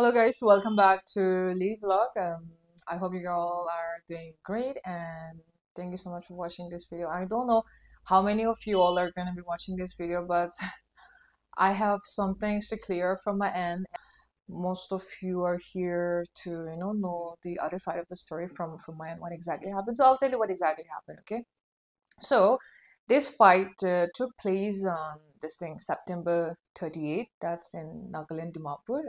Hello guys, welcome back to Lee Vlog. I hope you all are doing great and thank you so much for watching this video. I don't know how many of you all are gonna be watching this video, but I have some things to clear from my end. Most of you are here to know the other side of the story from my end, what exactly happened. So I'll tell you what exactly happened, okay? So this fight took place on this thing September 38th. That's in Nagaland, Dimapur.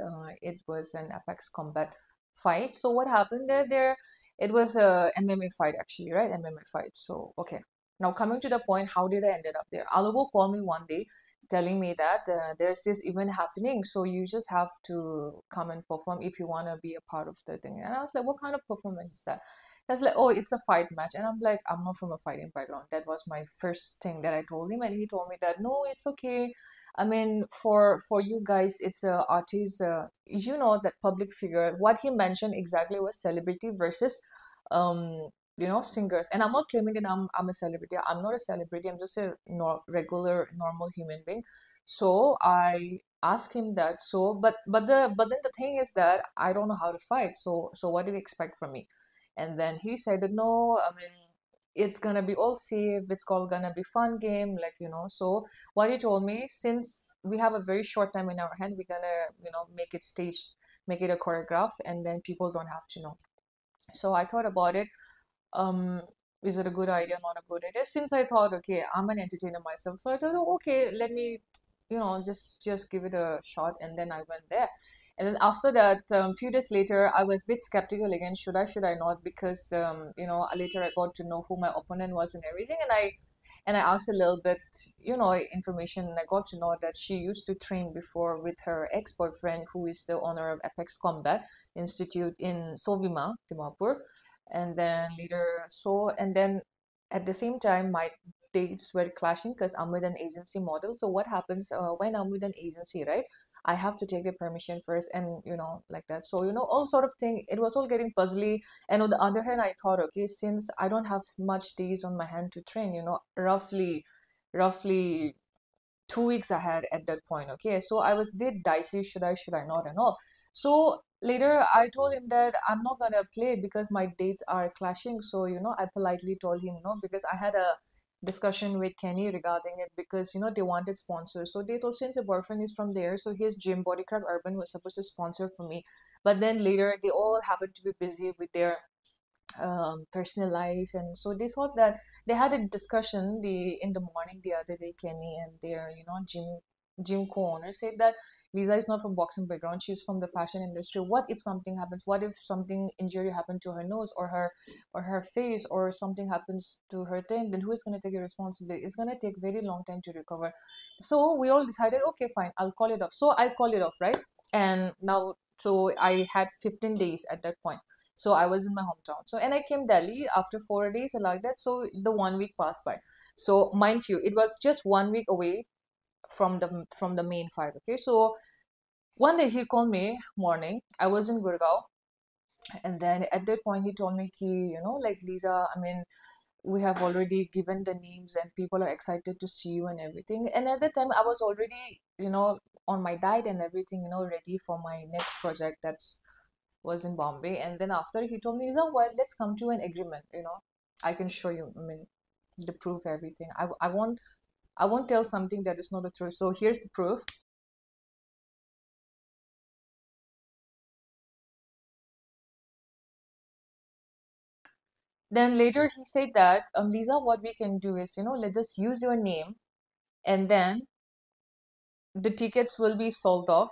It was an Apex Combat fight. So what happened there? It was a MMA fight actually, right? MMA fight. So okay. Now coming to the point, how did I ended up there? Alubo called me one day telling me that there's this event happening, so you just have to come and perform if you want to be a part of the thing. And I was like, what kind of performance is that? He was like, oh, it's a fight match. And I'm like, I'm not from a fighting background. That was my first thing that I told him. And he told me that, no, it's okay. I mean, for you guys, it's a artist, that public figure. What he mentioned exactly was celebrity versus, um, singers. And I'm not claiming that I'm a celebrity. I'm not a celebrity. I'm just a regular, normal human being. So I asked him that. So, but then the thing is that I don't know how to fight. So what do you expect from me? And then he said that no, I mean, it's gonna be all safe, it's all gonna be fun game, so what he told me, since we have a very short time in our hand, we're gonna make it stage, make it a choreograph, and then people don't have to know. So I thought about it. um is it a good idea, not a good idea? Since I thought, okay, I'm an entertainer myself, so I thought, oh, okay, let me just give it a shot. And then I went there. And then after that, few days later, I was a bit skeptical again. Should I not? Because later I got to know who my opponent was and everything. And I asked a little bit, information, and I got to know that she used to train before with her ex-boyfriend, who is the owner of Apex Combat Institute in Sovima, Dimapur. And then later, and then at the same time, my dates were clashing because I'm with an agency model. So what happens when I'm with an agency, right? I have to take the permission first, and like that. So all sort of thing. It was all getting puzzly. And on the other hand, I thought, okay, since I don't have much days on my hand to train, roughly 2 weeks ahead at that point. Okay, so I was did dicey, should I not, and all. So later I told him that I'm not gonna play because my dates are clashing. So I politely told him no, because I had a discussion with Kenny regarding it, because they wanted sponsors. So they told, since your boyfriend is from there, so his gym, Bodycraft Urban, was supposed to sponsor for me. But then later they all happened to be busy with their personal life, and so they thought that they had a discussion in the morning the other day. Kenny and their gym co-owner said that Lisa is not from boxing background, she's from the fashion industry. What if something happens? What if something injury happened to her nose or her face, or something happens to her thing? Then who is going to take the responsibility? It's going to take very long time to recover. So we all decided, okay, fine, I'll call it off. So I call it off, right? And now, so I had 15 days at that point. So I was in my hometown. So, and I came Delhi after 4 days and like that. So the 1 week passed by. So mind you, it was just 1 week away from the main fight. Okay. So one day he called me morning. I was in Gurgaon. And then at that point he told me, like, Lisa, I mean, we have already given the names and people are excited to see you and everything. And at that time I was already, on my diet and everything, ready for my next project that's was in Bombay. And then after he told me, Lisa, what? Let's come to an agreement. I can show you. I mean, the proof, everything. I won't tell something that is not the truth. So here's the proof. Then later he said that, Lisa, what we can do is, let's just use your name, and then the tickets will be sold off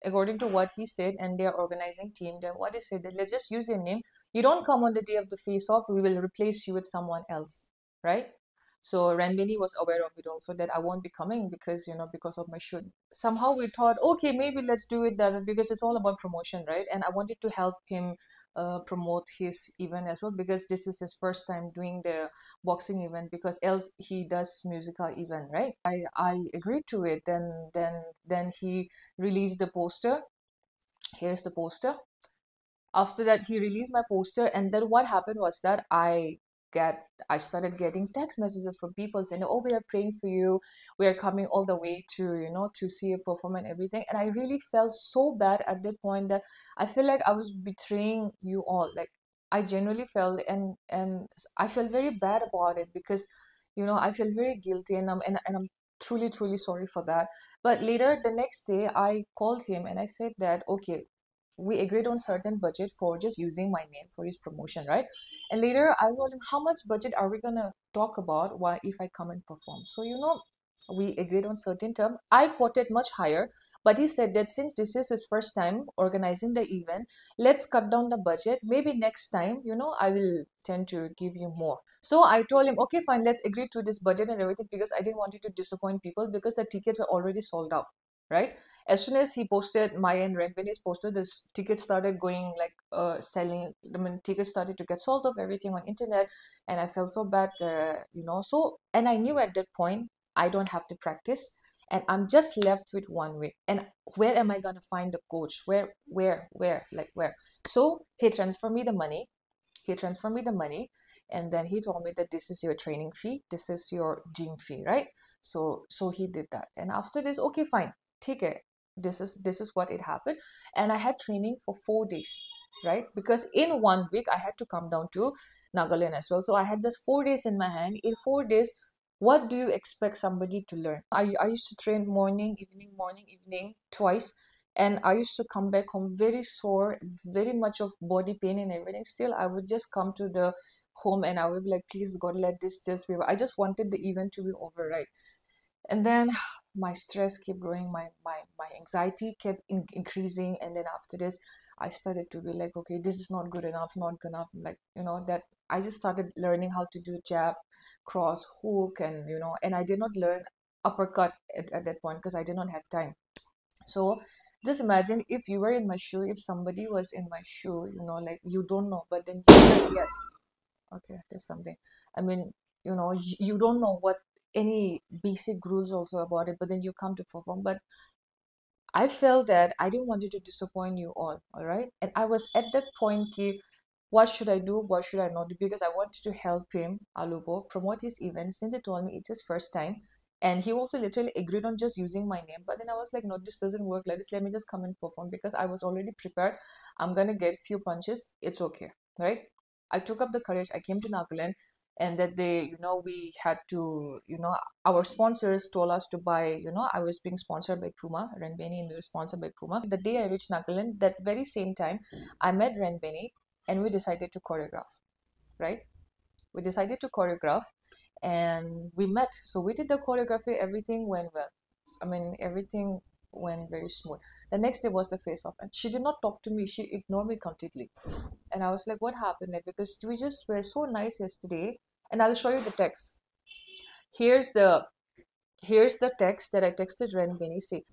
according to what he said. And their organizing team, then what he said, that let's just use your name. You don't come on the day of the face off, we will replace you with someone else, right? So Ranbini was aware of it also, that I won't be coming because because of my shoot. Somehow we thought, okay, maybe let's do it that way, because it's all about promotion, right? And I wanted to help him promote his event as well, because this is his first time doing the boxing event, because else he does musical event, right? I agreed to it. Then he released the poster. Here's the poster. After that he released my poster, and then what happened was that I I started getting text messages from people saying, oh, we are praying for you, we are coming all the way to, to see you perform and everything. And I really felt so bad at that point that I feel like I was betraying you all. Like, I genuinely felt, and I felt very bad about it, because I feel very guilty, and I'm truly, truly sorry for that. But later, the next day, I called him and I said that, okay, we agreed on certain budget for just using my name for his promotion, right? And later I told him, how much budget are we gonna talk about, why, if I come and perform? So we agreed on certain term. I quoted much higher, but he said that since this is his first time organizing the event, let's cut down the budget. Maybe next time, I will tend to give you more. So I told him, okay, fine, let's agree to this budget and everything, because I didn't want you to disappoint people, because the tickets were already sold out, right? As soon as he posted, my and Red Benny's posted, this tickets started going like selling. I mean, tickets started to get sold off, everything on internet, and I felt so bad, So, and I knew at that point I don't have to practice, and I'm just left with 1 week. And where am I gonna find a coach? Like where? So he transferred me the money. He transferred me the money, and then he told me that this is your training fee, this is your gym fee, right? So he did that, and after this, okay, fine, take it. This is what it happened, and I had training for 4 days, right? Because in 1 week I had to come down to Nagaland as well, so I had just 4 days in my hand. In 4 days, what do you expect somebody to learn? I used to train morning, evening, twice, and I used to come back home very sore, very much of body pain and everything. Still, I would just come to the home and I would be like, please God, let this just be over. I just wanted the event to be over, right? And then my stress kept growing, my anxiety kept increasing, and then after this, I started to be like, okay, this is not good enough, not good enough. Like, that I just started learning how to do jab, cross, hook, and and I did not learn uppercut at that point, because I did not have time. So just imagine if you were in my shoe, if somebody was in my shoe, like, you don't know, but then you're like, yes, okay, there's something. I mean, you don't know what any basic rules also about it, but then you come to perform. But I felt that I didn't want you to disappoint you all right? And I was at that point, ki, what should I do? What should I not do? Because I wanted to help him, Alubo, promote his event, since he told me it's his first time. And he also literally agreed on just using my name. But then I was like, no, this doesn't work like this. Let me just come and perform, because I was already prepared. I'm gonna get few punches. It's okay, right? I took up the courage. I came to Nagaland, and that day, we had to, our sponsors told us to buy, I was being sponsored by Puma, Renbeni, and we were sponsored by Puma. The day I reached Nagaland, that very same time, I met Renbeni, and we decided to choreograph, right? We decided to choreograph, and we met. So we did the choreography, everything went well. I mean, everything went very smooth. The next day was the face off, and she did not talk to me, she ignored me completely. And I was like, what happened? Like, because we just were so nice yesterday. And I'll show you the text. Here's the here's the text that I texted Renbeni. See,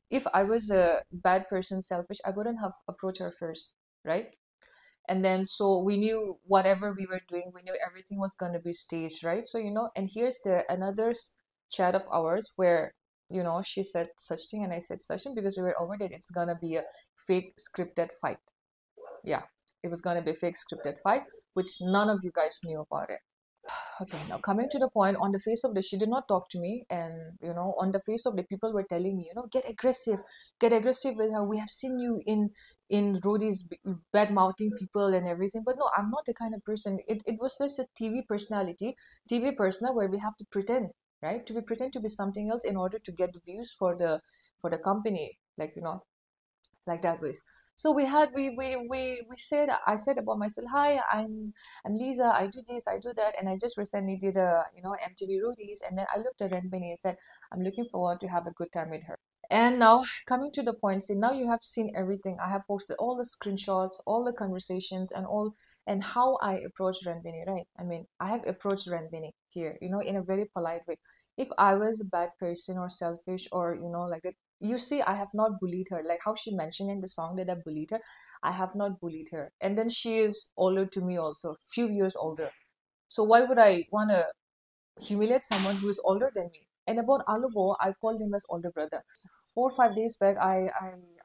if I was a bad person, selfish, I wouldn't have approached her first, right? And then, so we knew whatever we were doing, we knew everything was going to be staged, right? So, and here's the another chat of ours where, she said such thing and I said such thing, because we were over that it's gonna be a fake scripted fight. Yeah, it was gonna be a fake scripted fight, which none of you guys knew about it. Okay, now coming to the point, on the face of the, she did not talk to me, and on the face of the, people were telling me, get aggressive with her. We have seen you in roadies bad mouthing people and everything. But no, I'm not the kind of person. It was just a TV personality, TV persona, where we have to pretend, right? To be pretend to be something else in order to get the views for the company, like like that ways. So we said, I said about myself, hi, I'm Lisa, I do this, I do that, and I just recently did a MTV Roadies. And then I looked at Renbeni and said, I'm looking forward to have a good time with her. And now, coming to the point, see, now you have seen everything. I have posted all the screenshots, all the conversations, and all, and how I approached Renbeni, right? I mean, I have approached Renbeni here, in a very polite way. If I was a bad person or selfish, or like that, you see, I have not bullied her. Like how she mentioned in the song that I bullied her, I have not bullied her. And then she is older to me also, few years older. So why would I want to humiliate someone who is older than me? And about Alubo, I called him as older brother. 4 or 5 days back,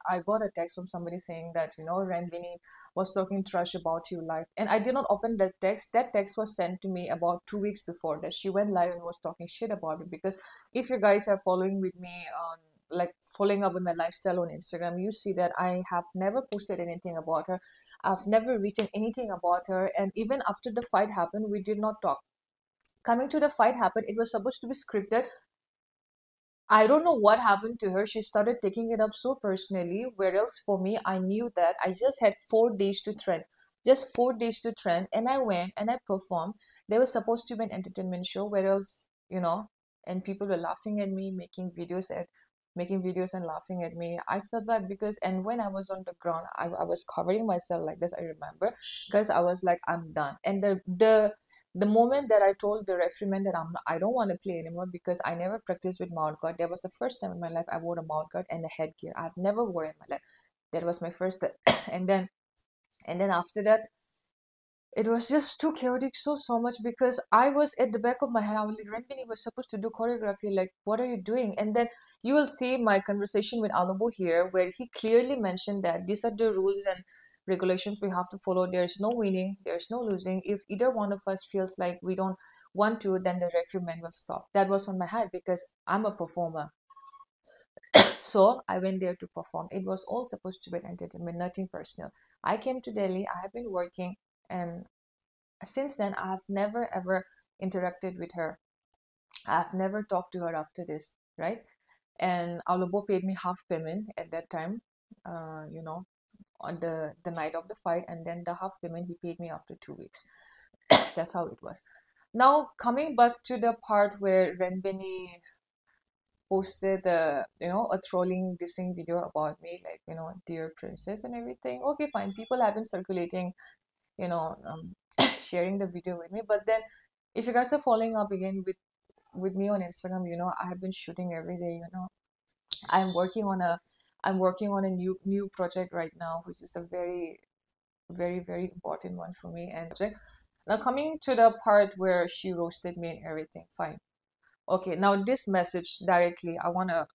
I got a text from somebody saying that, you know, Ranbini was talking trash about you live. And I did not open that text. That text was sent to me about 2 weeks before that. She went live and was talking shit about it. Because if you guys are following with me on, like, following up with my lifestyle on Instagram, you see that I have never posted anything about her. I've never written anything about her. And even after the fight happened, we did not talk. Coming to the fight happened, it was supposed to be scripted. I don't know what happened to her. She started taking it up so personally. Where else for me, I knew that I just had 4 days to trend. Just 4 days to trend. And I went and I performed. There was supposed to be an entertainment show. Where else, you know, and people were laughing at me, making videos and laughing at me. I felt bad because, and when I was on the ground, I was covering myself like this, I remember, because I was like, I'm done. And the moment that I told the referee that I don't want to play anymore because I never practiced with mouth guard. That was the first time in my life I wore a mouth guard and a headgear. I've never worn it in my life. That was my first. and then and then after that, it was just too chaotic, so much, because I was at the back of my head. I was like, Ranbini was supposed to do choreography. Like, what are you doing? And then you will see my conversation with Anubu here, where he clearly mentioned that these are the rules and regulations we have to follow. There's no winning, there's no losing. If either one of us feels like we don't want to, then the referee man will stop. That was on my head because I'm a performer. So I went there to perform. It was all supposed to be entertainment, nothing personal. I came to Delhi, I have been working, and since then I have never ever interacted with her. I've never talked to her after this, right? And Alobo paid me half payment at that time, you know, on the night of the fight, and then the half payment he paid me after 2 weeks. That's how it was. Now coming back to the part where Ranbini posted a trolling dissing video about me, like, dear princess and everything. Okay, fine, people have been circulating, you know um, sharing the video with me. But then if you guys are following up again with me on Instagram, I have been shooting every day. i'm working on a I'm working on a new project right now, which is a very, very, very important one for me. And now coming to the part where she roasted me and everything, fine. Okay, now this message directly, I want to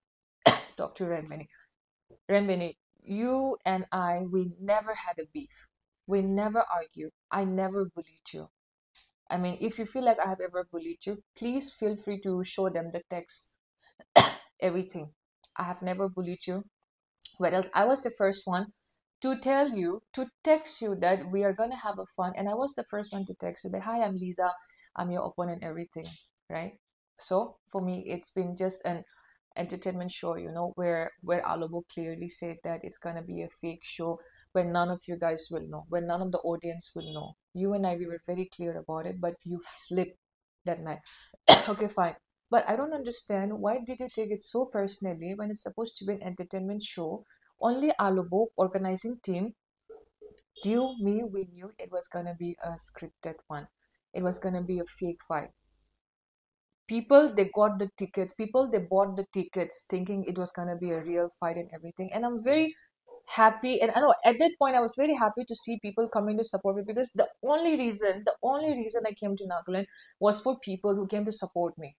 talk to Ranbini, you and we never had a beef. We never argued. I never bullied you. I mean, if you feel like I have ever bullied you, please feel free to show them the text, everything. I have never bullied you. Whereas I was the first one to tell you, to text you that we are gonna have a fun. And I was the first one to text you that, hi, I'm Lisa, I'm your opponent, everything, right? So for me, it's been just an entertainment show, where Alobo clearly said that it's gonna be a fake show where none of you guys will know, where none of the audience will know. You and I, we were very clear about it, but you flipped that night. Okay, fine. But I don't understand, why did you take it so personally when it's supposed to be an entertainment show? Only Alobo organizing team, you, me, we knew it was gonna be a scripted one. It was gonna be a fake fight. People, they got the tickets, people, they bought the tickets thinking it was gonna be a real fight and everything. And I'm very happy, and I know at that point I was very happy to see people coming to support me, because the only reason I came to Nagaland was for people who came to support me.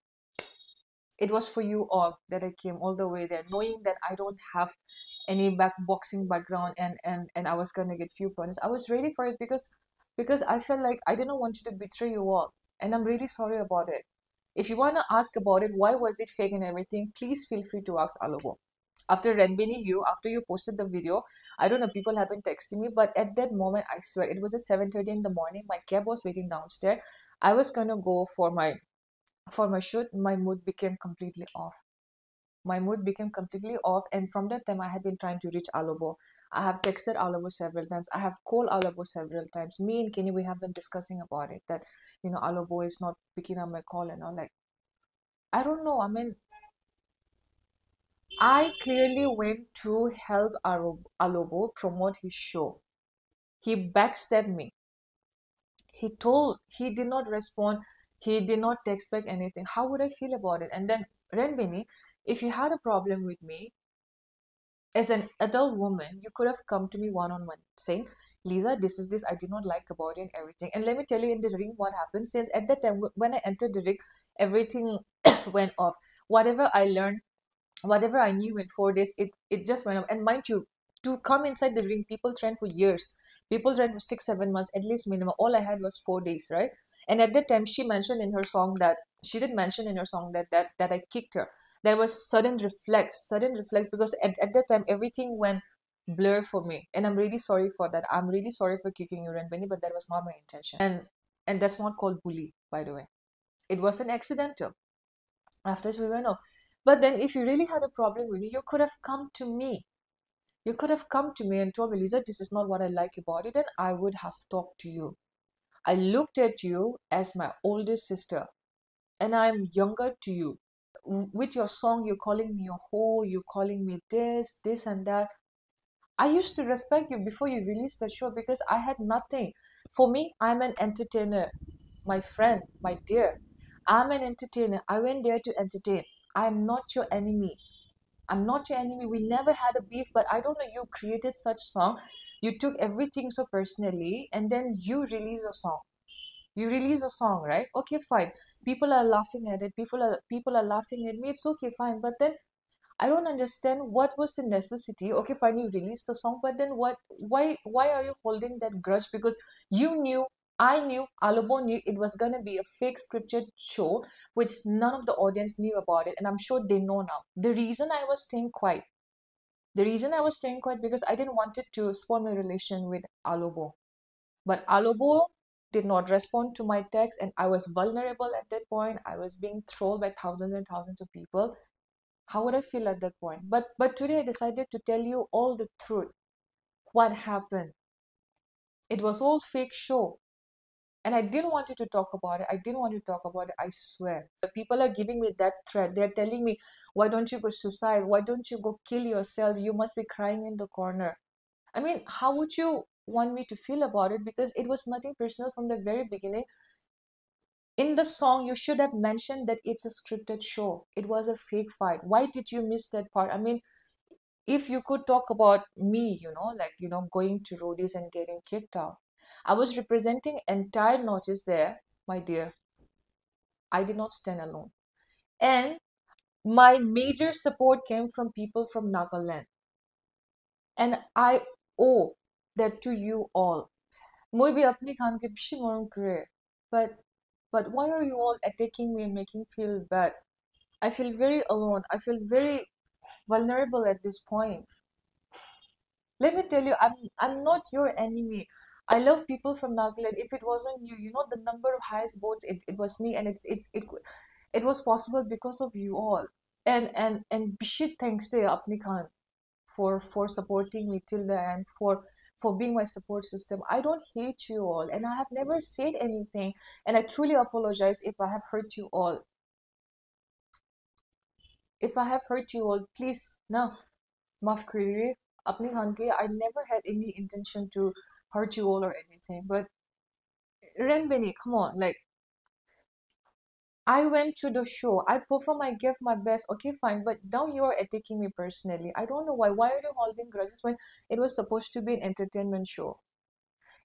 It was for you all that I came all the way there, knowing that I don't have any boxing background, and I was gonna get few points. I was ready for it because I felt like I didn't want you to betray you all, and I'm really sorry about it. If you wanna ask about it, why was it fake and everything, please feel free to ask Alobo. After Ranbini, after you posted the video, I don't know, people have been texting me, but at that moment, I swear, it was at 7:30 in the morning. My cab was waiting downstairs. I was gonna go for my shoot. My mood became completely off. And from that time I have been trying to reach Alobo. I have texted Alobo several times. I have called Alobo several times. Me and Kenny, we have been discussing about it, that Alobo is not picking up my call and all. Like, I don't know. I mean, I clearly went to help Alobo promote his show. He backstabbed me. He did not respond. He did not text back anything. How would I feel about it? And then Ranbini, if you had a problem with me as an adult woman, you could have come to me one-on-one saying, Lisa, this is this I did not like about it and everything. And let me tell you in the ring what happened. Since at that time when I entered the ring, everything went off. Whatever I learned, whatever I knew in 4 days, it just went up. And mind you, to come inside the ring, people train for years. People train for 6 7 months at least minimum. All I had was 4 days, right? And at that time, she mentioned in her song that she did mention in her song that I kicked her. There was sudden reflex, because at that time everything went blur for me, and I'm really sorry for that. I'm really sorry for kicking you, Ranbini, but that was not my intention. And that's not called bully, by the way. It was an accidental. After we went off. But then if you really had a problem with me, you could have come to me. You could have come to me and told me, Lisa, this is not what I like about it, and I would have talked to you. I looked at you as my oldest sister, and I'm younger to you. With your song, you're calling me a whore, you're calling me this and that. I used to respect you before you released the show because I had nothing. For me, I'm an entertainer, my friend, my dear. I'm an entertainer. I went there to entertain. I am not your enemy. I'm not your enemy. We never had a beef, but I don't know. You created such song. You took everything so personally, and then you release a song. You release a song, right? Okay, fine. People are laughing at it. People are laughing at me. It's okay, fine. But then I don't understand what was the necessity. Okay, fine, you released the song, but then what? Why are you holding that grudge? Because you knew, I knew, Alobo knew it was gonna be a fake scripted show, which none of the audience knew about it, and I'm sure they know now. The reason I was staying quiet because I didn't want it to spoil my relation with Alobo. But Alobo did not respond to my text, and I was vulnerable at that point. I was being trolled by thousands and thousands of people. How would I feel at that point? But today I decided to tell you all the truth. What happened? It was all fake show. And I didn't want you to talk about it. I didn't want you to talk about it, I swear. The people are giving me that threat. They're telling me, why don't you go suicide? Why don't you go kill yourself? You must be crying in the corner. I mean, how would you want me to feel about it? Because it was nothing personal from the very beginning. In the song, you should have mentioned that it's a scripted show. It was a fake fight. Why did you miss that part? I mean, if you could talk about me, going to roadies and getting kicked out. I was representing entire Northeast there, my dear. I did not stand alone. And my major support came from people from Nagaland. And I owe that to you all. Moi bhi apni khan ke bishi morom kure. But why are you all attacking me and making me feel bad? I feel very alone. I feel very vulnerable at this point. Let me tell you, I'm not your enemy. I love people from Nagaland. If it wasn't you, the number of highest votes, it was me, and it was possible because of you all. And Bishit thanks to Apni Khan for supporting me till the end, for being my support system. I don't hate you all, and I have never said anything, and I truly apologize if I have hurt you all. If I have hurt you all, please, no. माफ करिए अपनी खान के I never had any intention to hurt you all or anything, but Renbeni, come on, like, I went to the show, I performed, I gave my best, okay, fine, but now you are attacking me personally. I don't know why are you holding grudges when it was supposed to be an entertainment show?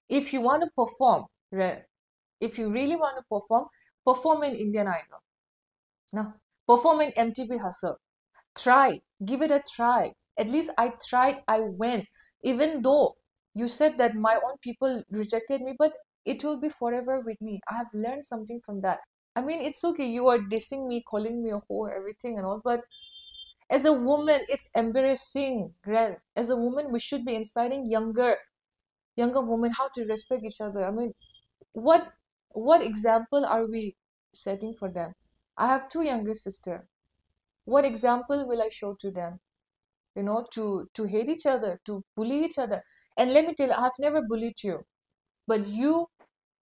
If you want to perform, if you really want to perform in Indian Idol, no, perform in MTV Hustle. Try, give it a try. At least I tried, I went. Even though you said that my own people rejected me, but it will be forever with me. I have learned something from that. I mean, it's okay, you are dissing me, calling me a whore, everything and all, but as a woman, it's embarrassing, Ren. As a woman, we should be inspiring younger women how to respect each other. I mean, what what example are we setting for them? I have two younger sisters. What example will I show to them? To hate each other, to bully each other. And let me tell you, I have never bullied you, but you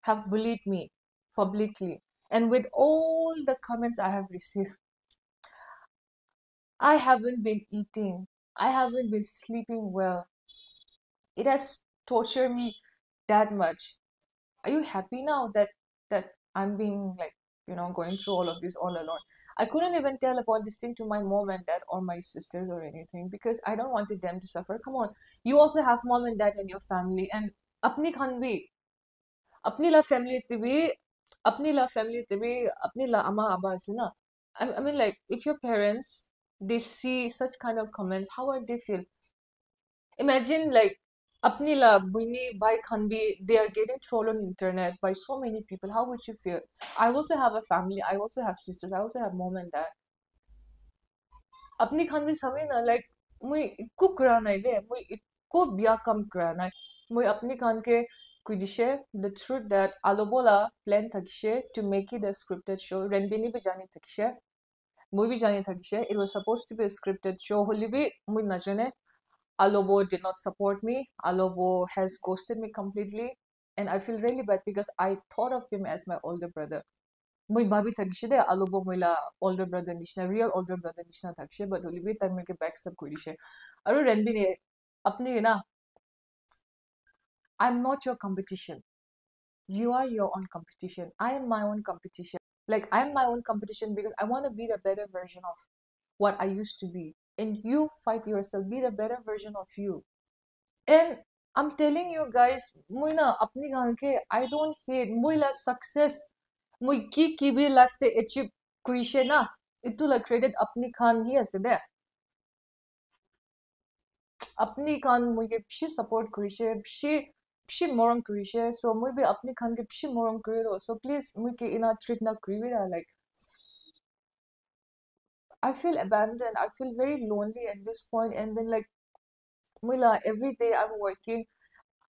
have bullied me publicly. And with all the comments I have received, I haven't been eating, I haven't been sleeping well. It has tortured me that much. Are you happy now that I'm being like, going through all of this all alone? I couldn't even tell about this thing to my mom and dad or my sisters or anything because I don't wanted them to suffer. Come on, you also have mom and dad in your family, and apni khan bhi, apni la family tibi, apni la ama aba is na. I mean, like, if your parents, they see such kind of comments, how would they feel? Imagine like apni la buini bhai khan bhi, they are getting trolled on internet by so many people. How would you feel? I also have a family. I also have sisters. I also have mom and dad. Apni khan bhi sabi na like mui ikku kura de mui ikku biya kam kura mui apni khan ke kudishe the truth that alobola plan thakishe to make it a scripted show. Renbini bhi jani thakishe. Mui bhi jani thakishe. It was supposed to be a scripted show. Holi bhi mui najane. Alobo did not support me. Alobo has ghosted me completely. And I feel really bad because I thought of him as my older brother. Moi babi thakishe de Alobo moila older brother nishna, real older brother nishna thakishe, but holi bhi time ke backstab korishe. Aru Renbi ne apni na, I'm not your competition. You are your own competition. I am my own competition. Like I'm my own competition because I want to be the better version of what I used to be. And you fight yourself, be the better version of you. And I'm telling you guys, mui na apni gaan ke I don't hate mui la success mui ki bhi life te achieve kuishe na itu la credit apni khan hi ase de apni khan mui ke pshi support kuishe pshi moram kuishe so mui be apni khan ke pshi moram kuri so please mui ke ina treat na kuri like I feel abandoned, I feel very lonely at this point, and then like mui la every day I'm working,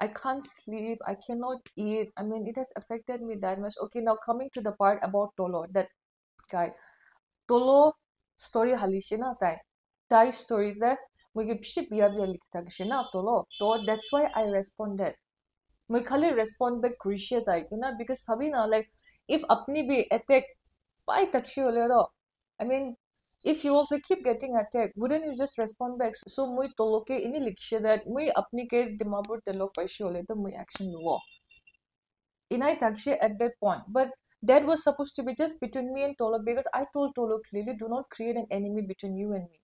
I can't sleep, I cannot eat. I mean, it has affected me that much. Okay, now coming to the part about Tolo, that guy. Tolo story halishe na tai. Tai story there. Mugi pshi biya biya likta gishe na Tolo. So that's why I responded. Mugi khali respond back kurishe tai. Because sabina like if apni bhi attack pai takshi hole ro. I mean, if you also keep getting attacked, wouldn't you just respond back? So mui tolo ke ini likshe that mui apni ke dimabur telok paishi hole to mui action luo. Inai takshe at that point, but that was supposed to be just between me and Tolo because I told Tolo clearly, do not create an enemy between you and me.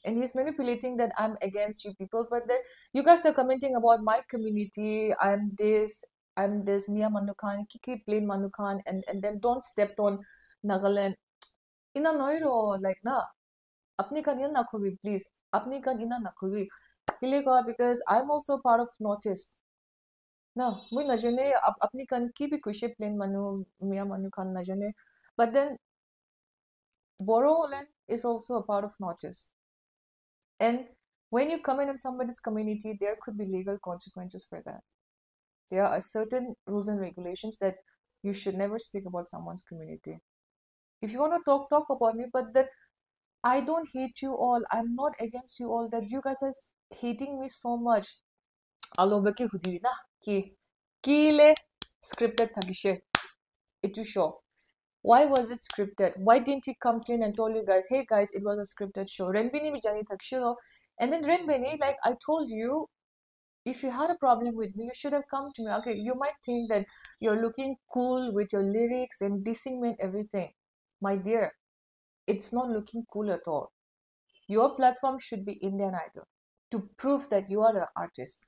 And he's manipulating that I'm against you people, but then you guys are commenting about my community. I'm this Mia Manukan, Kiki plain Manukan, and then don't step on Nagaland. Ina noiro like na. Apni kan yan nakhubi, please. Apni kan ina nakhubi. Because I'm also part of Notice. No, muy najene apni kan ki bhi kushi plain manu Mia Manu Khan najene. But then Boroland is also a part of Notice. And when you comment on somebody's community, there could be legal consequences for that. There are certain rules and regulations that you should never speak about someone's community. If you want to talk about me, but then I don't hate you all. I'm not against you all. That you guys are hating me so much. Alobaki hudi na ki le scripted thagishe. Itu show. Why was it scripted? Why didn't he come clean and told you guys, hey guys, it was a scripted show? Renbini bijani thakshilo. And then Renbini, like I told you, if you had a problem with me, you should have come to me. Okay, you might think that you're looking cool with your lyrics and dissing me and everything. My dear, it's not looking cool at all. Your platform should be Indian Idol to prove that you are an artist.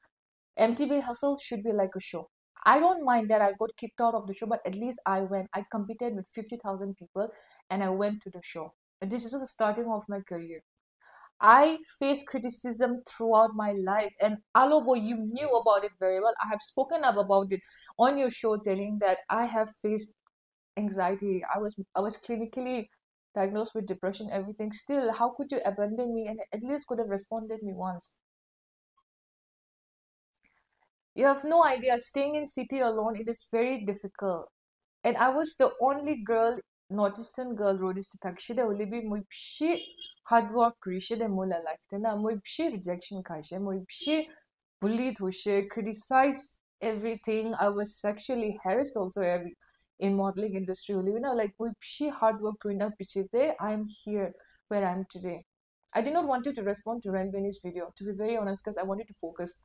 MTV Hustle should be like a show. I don't mind that I got kicked out of the show, but at least I went. I competed with 50,000 people and I went to the show. And this is just the starting of my career. I faced criticism throughout my life, and Alobo, you knew about it very well. I have spoken up about it on your show, telling that I have faced anxiety. I was clinically diagnosed with depression, everything. Still, how could you abandon me and at least could have responded me once? You have no idea, staying in city alone, it is very difficult. And I was the only girl, Northeastern girl, roadist takshide olibi muipshi hard work krishide mula life. Tena muipshi rejection kaishe, muipshi bullied hushe, criticized everything. I was sexually harassed also in modeling industry. Like muipshi hard work krina pichite, I'm here where I'm today. I did not want you to respond to Renbeni's video, to be very honest, because I wanted to focus.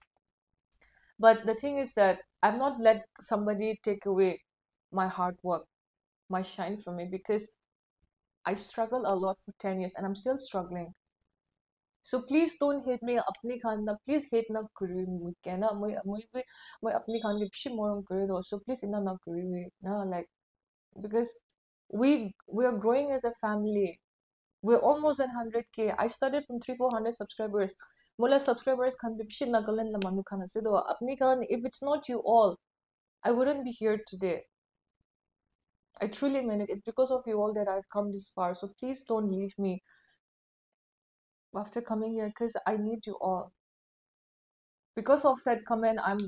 But the thing is that I've not let somebody take away my hard work, my shine from me, because I struggled a lot for 10 years and I'm still struggling. So please don't hate me. Apni khan na please hate na kuri mu kena moi apni khan ke pshi moram kuri do. So please ina na kuri na like because we are growing as a family. we're almost at 100K. I started from 300-400 subscribers. Mula subscribers can be shit nagalan la manu kana sido. Apni kan, if it's not you all, I wouldn't be here today. I truly mean it. It's because of you all that I've come this far. So please don't leave me after coming here, because I need you all. Because of that comment, I'm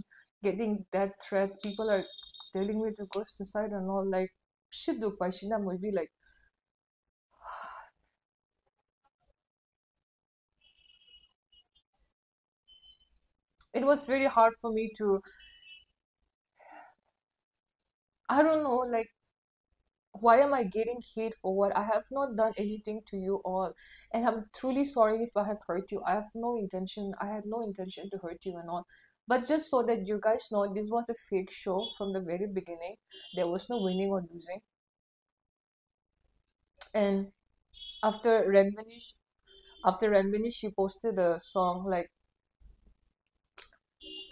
getting death threats. People are telling me to go suicide and all. Like, shit, do Paishina maybe like. It was very hard for me to, I don't know, like, why am I getting hate for what? I have not done anything to you all. And I'm truly sorry if I have hurt you. I have no intention, I had no intention to hurt you and all. But just so that you guys know, this was a fake show from the very beginning. There was no winning or losing. And after Renbini, she posted a song like,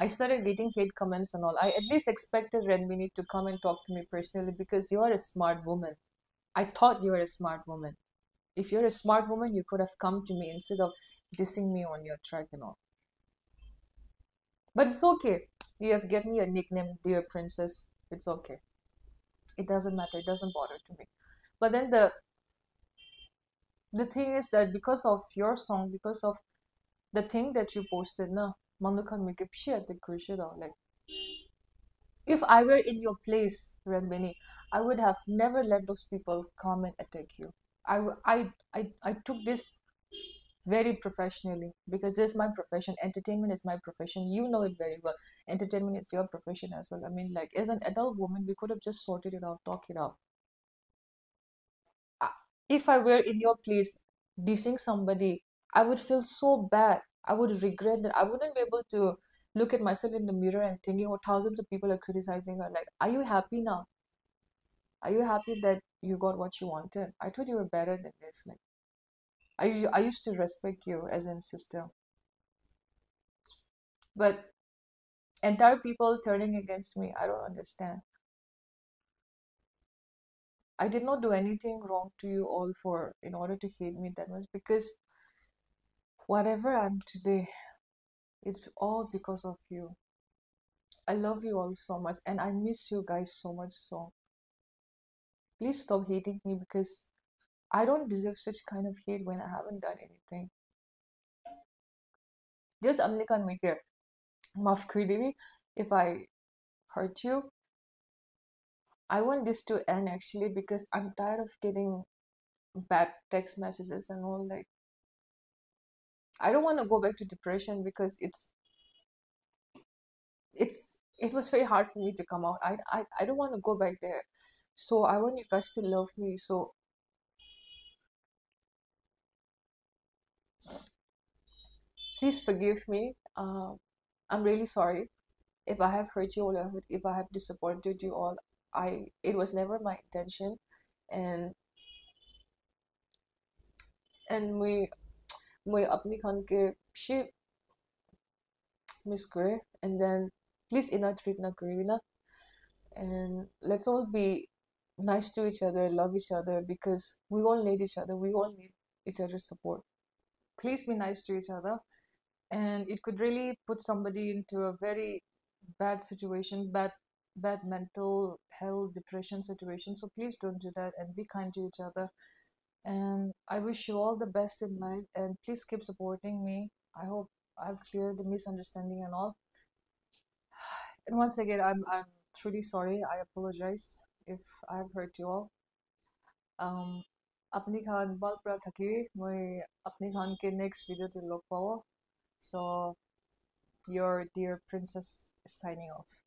I started getting hate comments and all. I at least expected Renbini to come and talk to me personally because you are a smart woman. I thought you were a smart woman. If you're a smart woman, you could have come to me instead of dissing me on your track and all. But it's okay. You have given me a nickname, Dear Princess. It's okay. It doesn't matter. It doesn't bother to me. But then the thing is that because of your song, because of the thing that you posted, na, Mandukan make up shit the like, if I were in your place, Renbini, I would have never let those people come and attack you. I took this very professionally because this is my profession. Entertainment is my profession. You know it very well. Entertainment is your profession as well. I mean, like, as an adult woman, we could have just sorted it out, talk it out. I- If I were in your place dissing somebody, I would feel so bad. I would regret that. I wouldn't be able to look at myself in the mirror and thinking, oh, thousands of people are criticizing her. Like, are you happy now? Are you happy that you got what you wanted? I thought you were better than this. Like, I used to respect you as a sister, but entire people turning against me, I don't understand. I did not do anything wrong to you all for in order to hate me that much because whatever I'm today, it's all because of you. I love you all so much and I miss you guys so much. So please stop hating me because I don't deserve such kind of hate when I haven't done anything. Just Amnikan make it maaf kar if I hurt you. I want this to end actually because I'm tired of getting bad text messages and all. Like, I don't want to go back to depression because it was very hard for me to come out. I don't want to go back there. So I want you guys to love me. So please forgive me. I'm really sorry if I have hurt you all, if I have disappointed you all. It was never my intention, and we apni khan ke she miss kare, and then please ina treat na kare na, and let's all be nice to each other, love each other because we all need each other. We all need each other's support. Please be nice to each other, and it could really put somebody into a very bad situation, bad mental health, depression situation. So please don't do that and be kind to each other. And I wish you all the best in life, and please keep supporting me. I hope I've cleared the misunderstanding and all. And once again, I'm truly sorry. I apologize if I've hurt you all. Um, अपनी खान बहुत बड़ा थकी मैं अपनी खान के next video to look forward. So your dear princess is signing off.